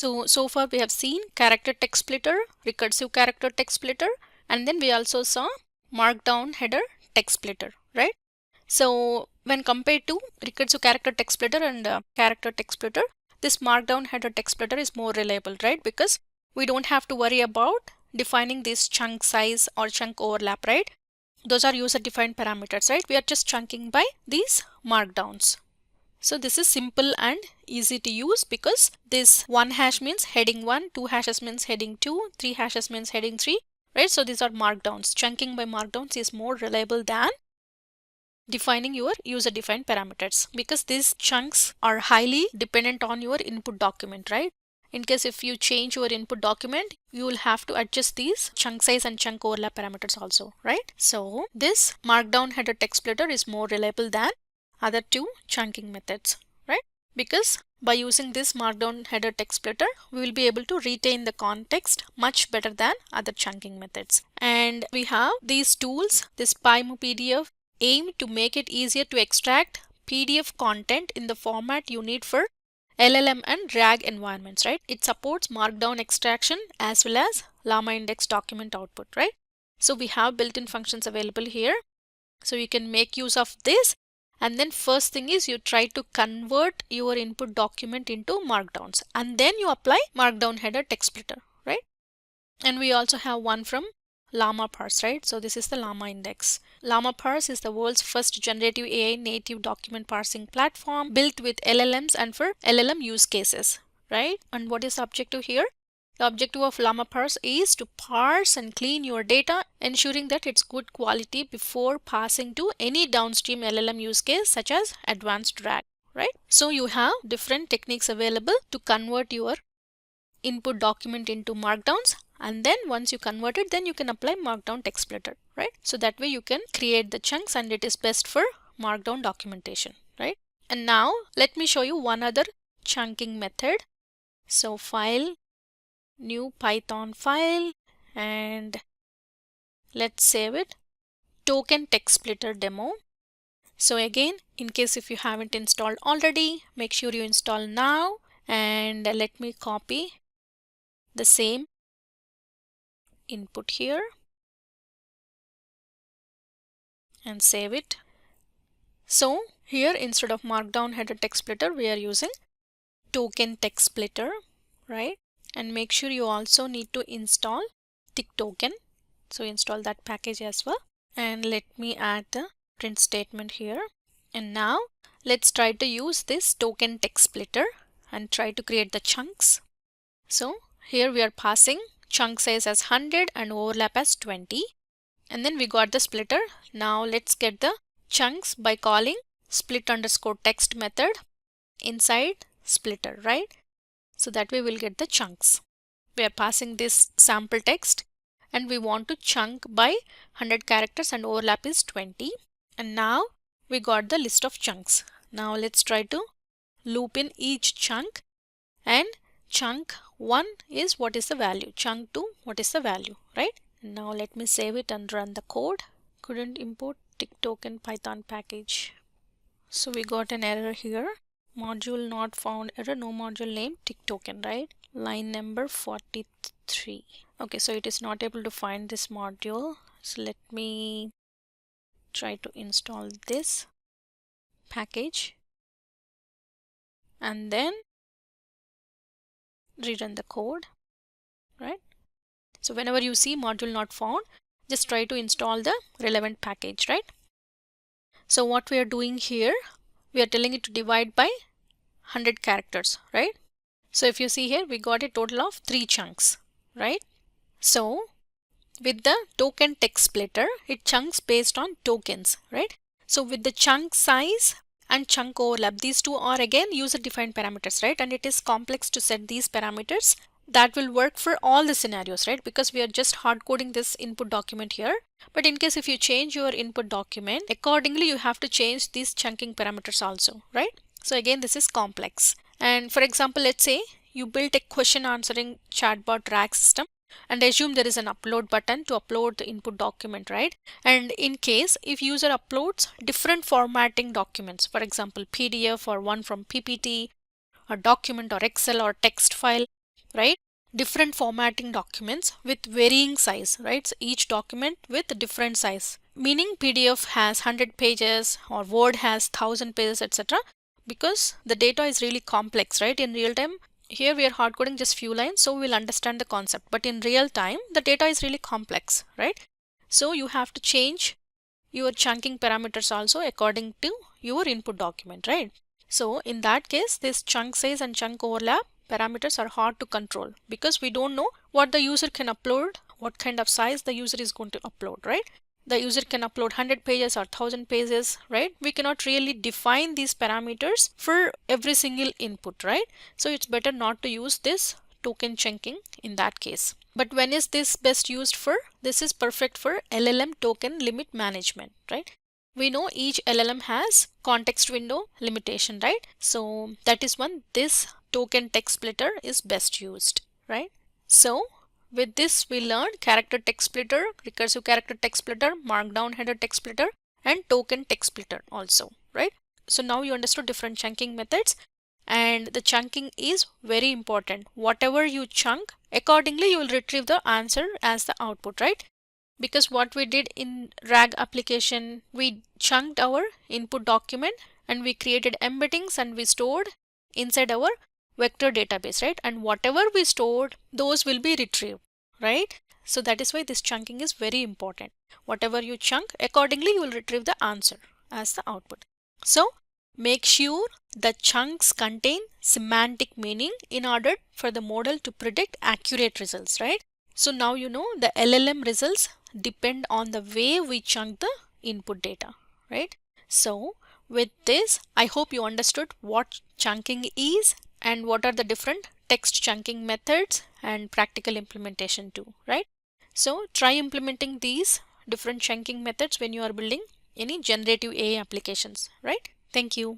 So far we have seen character text splitter, recursive character text splitter, and then we also saw markdown header text splitter, right? So when compared to recursive character text splitter and character text splitter, this markdown header text splitter is more reliable, right? Because we don't have to worry about defining this chunk size or chunk overlap, right? Those are user defined parameters, right? We are just chunking by these markdowns. So this is simple and easy to use because this 1 hash means heading 1, 2 hashes means heading 2, 3 hashes means heading 3, right? So these are markdowns. Chunking by markdowns is more reliable than defining your user defined parameters because these chunks are highly dependent on your input document, right? In case if you change your input document, you will have to adjust these chunk size and chunk overlap parameters also, right? So this markdown header text splitter is more reliable than other two chunking methods, right? Because by using this markdown header text splitter, we will be able to retain the context much better than other chunking methods. And we have these tools, this PyMu PDF, aim to make it easier to extract PDF content in the format you need for LLM and RAG environments, right? It supports markdown extraction as well as llama index document output, right? So we have built-in functions available here. So you can make use of this. And then first thing is you try to convert your input document into markdowns and then you apply markdown header text splitter, right? And we also have one from Llama Parse, right? So this is the Llama index. Llama Parse is the world's first generative AI native document parsing platform built with LLMs and for LLM use cases, right? And what is the objective here? The objective of Llama Parse is to parse and clean your data, ensuring that it's good quality before passing to any downstream LLM use case such as advanced RAG, right? So you have different techniques available to convert your input document into markdowns, and then once you convert it, then you can apply markdown text splitter, right? So that way you can create the chunks and it is best for markdown documentation, right? And now let me show you one other chunking method. So file, new Python file, and let's save it, token text splitter demo. So again, in case if you haven't installed already, make sure you install now, and let me copy the same input here and save it. So here instead of markdown header text splitter, we are using token text splitter, right? And make sure you also need to install tick token. So install that package as well. And let me add the print statement here. And now let's try to use this token text splitter and try to create the chunks. So here we are passing chunk size as 100 and overlap as 20. And then we got the splitter. Now let's get the chunks by calling split underscore text method inside splitter, right? So that way we'll get the chunks. We are passing this sample text and we want to chunk by 100 characters and overlap is 20. And now we got the list of chunks. Now let's try to loop in each chunk, and chunk 1 is what is the value, chunk 2 what is the value, right? Now let me save it and run the code. Couldn't import tick token Python package. So we got an error here. Module not found error, no module name tick token, right? Line number 43. Okay, so it is not able to find this module. So let me try to install this package and then rerun the code, right? So whenever you see module not found, just try to install the relevant package, right? So what we are doing here, we are telling it to divide by 100 characters, right? So if you see here, we got a total of 3 chunks, right? So with the token text splitter, it chunks based on tokens, right? So with the chunk size and chunk overlap, these two are again user defined parameters, right? And it is complex to set these parameters. That will work for all the scenarios, right? Because we are just hard coding this input document here. But in case if you change your input document, accordingly you have to change these chunking parameters also, right? So again, this is complex. And for example, let's say you built a question answering chatbot RAG system and assume there is an upload button to upload the input document, right? And in case if user uploads different formatting documents, for example, PDF or one from PPT, or document or Excel or text file, right? Different formatting documents with varying size, right? So each document with different size, meaning PDF has 100 pages or Word has 1000 pages, etc. Because the data is really complex, right? In real time, here we are hard coding just few lines, so we'll understand the concept. But in real time, the data is really complex, right? So you have to change your chunking parameters also according to your input document, right? So in that case, this chunk size and chunk overlap parameters are hard to control because we don't know what the user can upload, what kind of size the user is going to upload, right? The user can upload 100 pages or 1000 pages, right? We cannot really define these parameters for every single input, right? So it's better not to use this token chunking in that case. But when is this best used for? This is perfect for LLM token limit management, right? We know each LLM has context window limitation, right? So that is when this token text splitter is best used, right? So with this we learned character text splitter, recursive character text splitter, markdown header text splitter, and token text splitter also, right? So now you understood different chunking methods, and the chunking is very important. Whatever you chunk, accordingly you will retrieve the answer as the output, right? Because what we did in RAG application, we chunked our input document and we created embeddings and we stored inside our vector database, right? And whatever we stored, those will be retrieved, right? So that is why this chunking is very important. Whatever you chunk, accordingly you will retrieve the answer as the output. So make sure the chunks contain semantic meaning in order for the model to predict accurate results, right? So now you know the LLM results depend on the way we chunk the input data, right? So with this, I hope you understood what chunking is and what are the different text chunking methods and practical implementation too, right? So try implementing these different chunking methods when you are building any generative AI applications, right? Thank you.